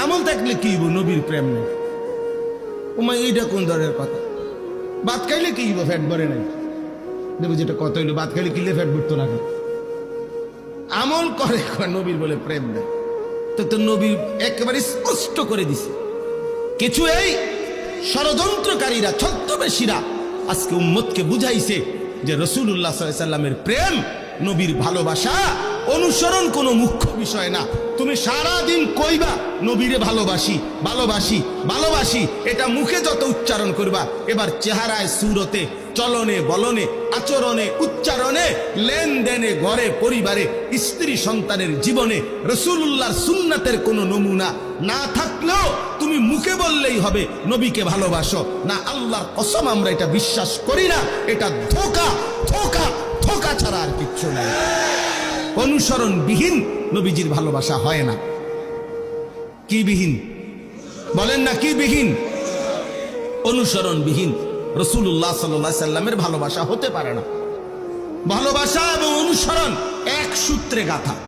আমল থাকলে কি হইব? নবীর প্রেম নেই। ওমা এইটা কোন ধরনের কথা? ভাত খাইলে কি হইব? ফ্যাট ভরে নাই। দেখবো যেটা কত হইলো, ভাত খাইলে কিলে ফ্যাট ভরতো না। আমল করে নবীর বলে প্রেম নেই। তো নবী একেবারে স্পষ্ট করে দিছে। কিছু এই ষড়যন্ত্রকারীরা, ছদ্মবেশীরা আজকে উম্মতকে বুঝাইছে যে রাসূলুল্লাহ সাল্লাল্লাহু আলাইহি ওয়াসাল্লামের প্রেম, নবীর ভালোবাসা অনুসরণ কোনো মুখ্য বিষয় না। তুমি সারা দিন কইবা নবীরে ভালোবাসি ভালোবাসি ভালোবাসি, এটা মুখে যত উচ্চারণ করবা, এবার চেহারায়, সুরতে, চলনে বলনে, আচরণে, উচ্চারণে, লেনদেনে, ঘরে পরিবারে, স্ত্রী সন্তানের জীবনে রাসূলুল্লাহর সুন্নাতের কোনো নমুনা না থাকলেও তুমি মুখে বললেই হবে নবীকে ভালোবাসো না। আল্লাহর কসম আমরা এটা বিশ্বাস করি না। এটা ধোঁকা, ধোঁকা, ধোঁকা ছাড়া আর কিচ্ছু নাই। অনুসরণ বিহীন নবীজির ভালোবাসা হয় না। কি বিহীন বলেন না? কি বিহীন? অনুসরণ বিহীন রাসূলুল্লাহ সাল্লাল্লাহু আলাইহি সাল্লামের ভালোবাসা হতে পারে না। ভালোবাসা এবং অনুসরণ এক সূত্রে গাঁথা।